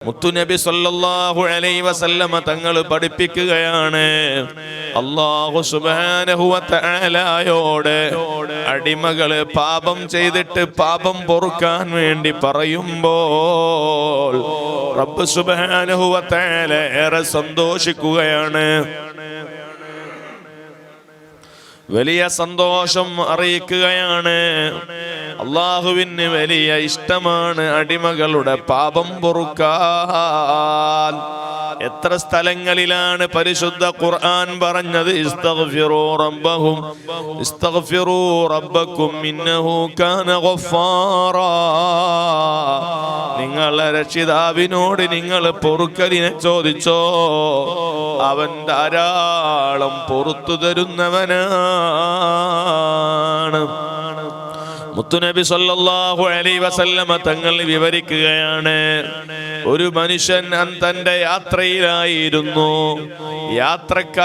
മുത്തുനബി സല്ലല്ലാഹു അലൈഹി വസല്ലമ തങ്ങൾ പഠിപ്പിക്കുകയാണ്, അല്ലാഹു സുബ്ഹാനഹു വ തആലയോട് അടിമകള് പാപം ചെയ്തിട്ട് പാപം പൊറുക്കാൻ വേണ്ടി പറയുമ്പോൾ റബ്ബ് സുബ്ഹാനഹു വ തആല ഏറെ സന്തോഷിക്കുകയാണ്. വലിയ സന്തോഷം അറിയിക്കുകയാണ്. അള്ളാഹുവിന് വലിയ ഇഷ്ടമാണ് അടിമകളുടെ പാപം പൊറുക്കാൻ. എത്ര സ്ഥലങ്ങളിലാണ് പരിശുദ്ധ ഖുർആൻ പറഞ്ഞത്, ഇസ്തഗ്ഫിറൂ റബ്ബക്കും ഇന്നഹു കാന ഗഫാറാ. നിങ്ങളെ രക്ഷിതാവിനോട് നിങ്ങൾ പൊറുക്കലിനെ ചോദിച്ചോ, അവൻ ധാരാളം പൊറുത്തു തരുന്നവനാണ്. മുത്തുനബി സല്ലല്ലാഹു അലൈഹി വസല്ലമ തങ്ങൾ വിവരിക്കുകയാണ്, ഒരു മനുഷ്യൻ തന്റെ യാത്രയിലായിരുന്നു. യാത്രക്കാരന്റെ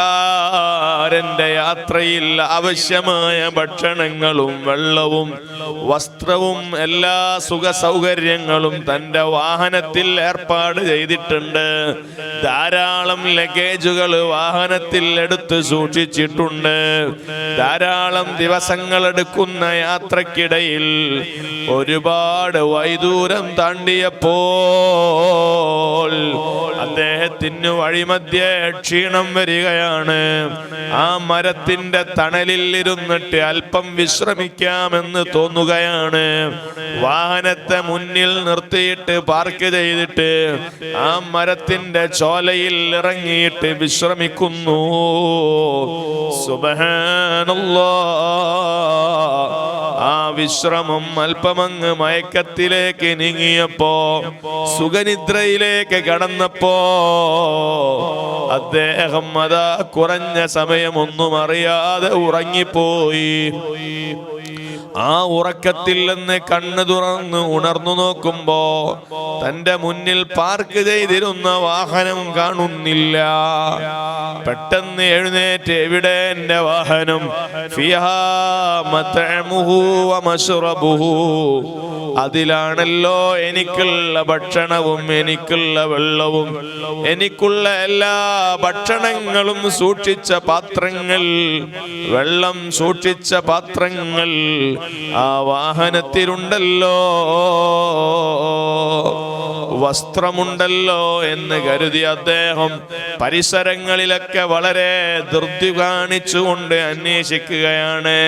യാത്രയിൽ ആവശ്യമായ ഭക്ഷണങ്ങളും വെള്ളവും വസ്ത്രവും എല്ലാ സുഖ സൗകര്യങ്ങളും തന്റെ വാഹനത്തിൽ ഏർപ്പാട് ചെയ്തിട്ടുണ്ട്. ധാരാളം ലഗേജുകൾ വാഹനത്തിൽ എടുത്ത് സൂക്ഷിച്ചിട്ടുണ്ട്. ധാരാളം ദിവസങ്ങൾ എടുക്കുന്ന യാത്രക്കിടയിൽ ഒരുപാട് വൈദൂരം താണ്ടിയപ്പോൾ അദ്ദേഹത്തിന് വഴിമധ്യേ ക്ഷീണം വരികയാണ്. ആ മരത്തിന്റെ തണലിൽ ഇരുന്നിട്ട് അല്പം വിശ്രമിക്കാമെന്ന് തോന്നുകയാണ്. വാഹനത്തെ മുന്നിൽ നിർത്തിയിട്ട് പാർക്ക് ചെയ്തിട്ട് ആ മരത്തിന്റെ ചോലയിൽ ഇറങ്ങിയിട്ട് വിശ്രമിക്കുന്നു. സുബ്ഹാനല്ലാഹ്. ആ വിശ്രമം അല്പമങ്ങ് മയക്കത്തിലേക്ക് നീങ്ങിയപ്പോ, സുഖനിദ്രയിലേക്ക് കടന്നപ്പോ അദ്ദേഹം അതാ കുറഞ്ഞ സമയമൊന്നും അറിയാതെ ഉറങ്ങിപ്പോയി. ആ ഉറക്കത്തിൽ നിന്ന് കണ്ണു തുറന്ന് ഉണർന്നു നോക്കുമ്പോ തന്റെ മുന്നിൽ പാർക്ക് ചെയ്തിരുന്ന വാഹനം കാണുന്നില്ല. പെട്ടെന്ന് എഴുന്നേറ്റ്, എവിടെ എന്റെ വാഹനം? ഫിഹാ മത്അമുഹു വ മശ്റബുഹു. അതിലാണല്ലോ എനിക്കുള്ള ഭക്ഷണവും എനിക്കുള്ള വെള്ളവും എനിക്കുള്ള എല്ലാ ഭക്ഷണങ്ങളും സൂക്ഷിച്ച പാത്രങ്ങൾ, വെള്ളം സൂക്ഷിച്ച പാത്രങ്ങൾ ആ വാഹനത്തിലുണ്ടല്ലോ, വസ്ത്രമുണ്ടല്ലോ എന്ന് കരുതി അദ്ദേഹം പരിസരങ്ങളിലൊക്കെ വളരെ ധൃതി കാണിച്ചുകൊണ്ട് അന്വേഷിക്കുകയാണ്,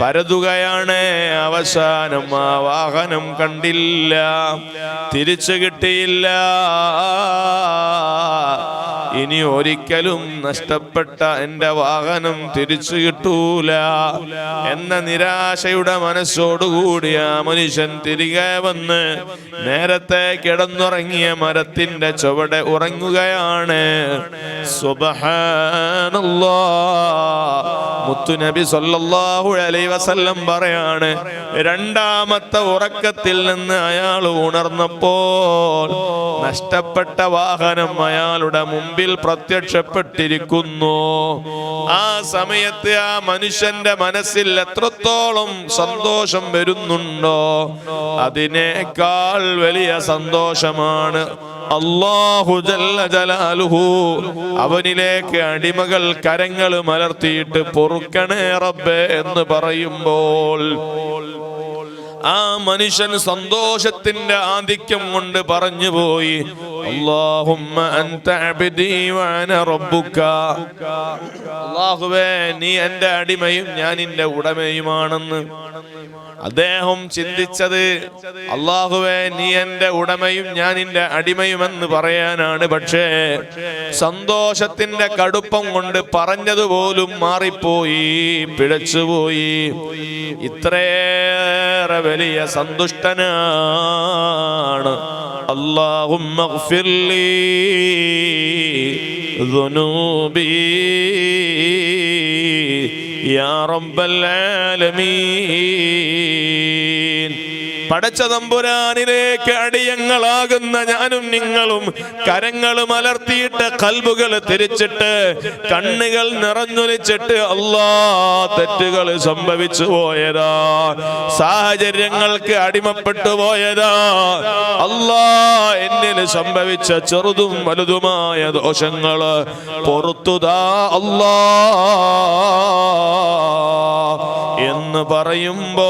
പരതുകയാണ്. അവസാനം ആ വാഹനം കണ്ടില്ല, തിരിച്ചു കിട്ടിയില്ല. ഇനി ഒരിക്കലും നഷ്ടപ്പെട്ട എൻ്റെ വാഹനം തിരിച്ചു കിട്ടൂല എന്ന നിരാശയുടെ മനസ്സോടുകൂടി ആ മനുഷ്യൻ തിരികെ വന്ന് നേരത്തെ കിടന്നുറങ്ങിയ മരത്തിന്റെ ചുവടെ ഉറങ്ങുകയാണ്. സുബ്ഹാനല്ലാഹ്. മുത്തുനബി സല്ലല്ലാഹു അലൈഹി വസല്ലം പറയാണ്, രണ്ടാമത്തെ ഉറക്കത്തിൽ നിന്ന് അയാൾ ഉണർന്നപ്പോൾ നഷ്ടപ്പെട്ട വാഹനം അയാളുടെ മുമ്പിൽ പ്രത്യക്ഷപ്പെട്ടിരിക്കുന്നു. ആ സമയത്ത് ആ മനുഷ്യന്റെ മനസ്സിൽ എത്രത്തോളം സന്തോഷം വരുന്നുണ്ടോ, അതിനേക്കാൾ വലിയ സന്തോഷമാണ് അല്ലാഹു ജല്ല ജലാലുഹു അവനിലേക്ക് അടിമകൾ കരങ്ങൾ മലർത്തിയിട്ട് പൊറുക്കണേ റബ്ബേ എന്ന് പറയുമ്പോൾ ആ മനുഷ്യൻ സന്തോഷത്തിന്റെ ആധിക്യം കൊണ്ട് പറഞ്ഞുപോയി, അല്ലാഹുമ്മ അൻത അബ്ദി വഅന റബ്ബുക. അല്ലാഹുവേ, നീ എൻ്റെ അടിമയും ഞാൻ നിന്റെ ഉടമയുമാണെന്ന്. അദ്ദേഹം ചിന്തിച്ചത് അല്ലാഹുവേ നീ എൻ്റെ ഉടമയും ഞാൻ നിന്റെ അടിമയുമെന്ന് പറയാനാണ്. പക്ഷേ സന്തോഷത്തിന്റെ കടുപ്പം കൊണ്ട് പറഞ്ഞതുപോലും മാറിപ്പോയി, പിഴച്ചുപോയി. ഇത്രയേറെ വലിയ സന്തുഷ്ടനാണ്. അല്ലാഹുമ്മ ഗ്ഫിർലി ദുനൂബി യാ റബ്ബൽ ആലമീൻ. പടച്ച തമ്പുരാനിലേക്ക് അടിയങ്ങളാകുന്ന ഞാനും നിങ്ങളും കരങ്ങൾ മലർത്തിയിട്ട് കൽബുകൾ തിരിച്ചിട്ട് കണ്ണുകൾ നിറഞ്ഞൊലിച്ചിട്ട് അല്ലാ തെറ്റുകൾ സംഭവിച്ചു പോയതാ, സാഹചര്യങ്ങൾക്ക് അടിമപ്പെട്ടു പോയതാ അല്ലാ, എന്നിൽ സംഭവിച്ച ചെറുതും വലുതുമായ ദോഷങ്ങള് പൊറുത്തുതാ അല്ലാ എന്ന് പറയുമ്പോൾ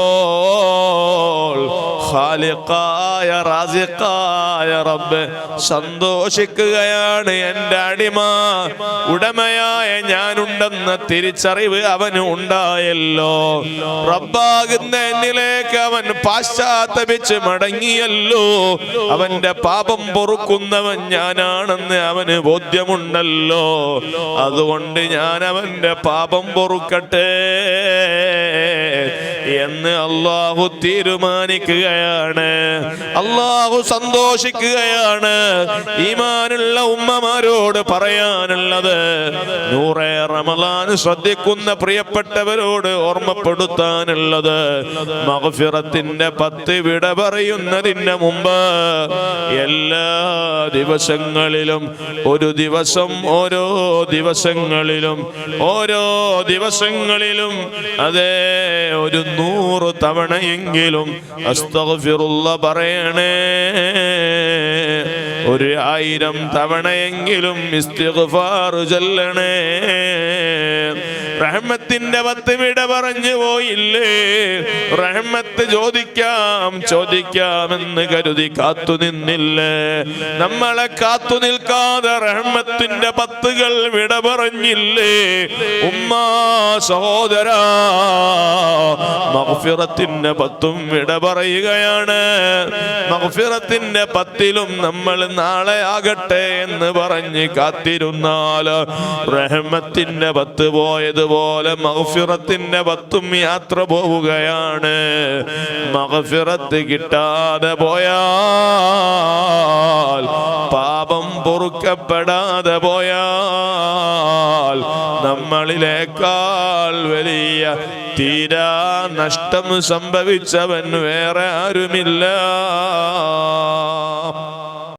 ഖാലിഖായ റാസിഖായ റബ്ബ് സന്തോഷിക്കുകയാണ്. എൻ്റെ അടിമ ഉടമയായ ഞാനുണ്ടെന്ന തിരിച്ചറിവ് അവന് ഉണ്ടായല്ലോ. റബ്ബാകുന്ന എന്നിലേക്ക് അവൻ പാശ്ചാത്തപിച്ച് മടങ്ങിയല്ലോ. അവന്റെ പാപം പൊറുക്കുന്നവൻ ഞാനാണെന്ന് അവന് ബോധ്യമുണ്ടല്ലോ. അതുകൊണ്ട് ഞാൻ അവന്റെ പാപം പൊറുക്കട്ടെ എന്ന് അല്ലാഹു തീരുമാനിക്കുകയാണ്. അല്ലാഹു സന്തോഷിക്കുകയാണ്. ഈമാനുള്ള ഉമ്മമാരോട് പറയാനുള്ളത്, നൂറെ റമളാൻ ശ്രദ്ധിക്കുന്ന പ്രിയപ്പെട്ടവരോട് ഓർമ്മപ്പെടുത്താനുള്ളത്, മഗ്ഫിറത്തിന്റെ 10 വിട പറയുന്നതിന് മുമ്പ് എല്ലാ ദിവസങ്ങളിലും ഓരോ ദിവസങ്ങളിലും അതേ ഒരു 100 തവണയെങ്കിലും അസ്തഗ്ഫിറുല്ലാഹ് പറയണേ. 1000 തവണയെങ്കിലും ഇസ്തിഗ്ഫാർ ചൊല്ലണേ. റഹ്മത്തിന്റെ 10 വിട പറഞ്ഞു പോയില്ലേ? റഹ്മത്ത് ചോദിക്കാമെന്ന് കരുതി കാത്തു നിന്നില്ലേ? നമ്മളെ കാത്തു നിൽക്കാതെ റഹ്മത്തിന്റെ 10കൾ വിട പറഞ്ഞില്ലേ? ഉമ്മാ സഹോദരാ, മഗ്ഫിറത്തിന്റെ 10ഉം വിട പറയുകയാണ്. മഗ്ഫിറത്തിന്റെ 10ലും നമ്മൾ നാളെ ആകട്ടെ എന്ന് പറഞ്ഞ് കാത്തിരുന്നാൽ റഹ്മത്തിന്റെ 10 പോയതുപോലെ മഗ്ഫിറത്തിന്റെ 10ഉം യാത്ര പോവുകയാണ്. മഗ്ഫിറത്ത് കിട്ടാതെ പോയാൽ, പാപം പൊറുക്കപ്പെടാതെ പോയാൽ നമ്മളിലേക്കാൾ വലിയ തീരാ നഷ്ടം സംഭവിച്ചവൻ വേറെ ആരുമില്ല.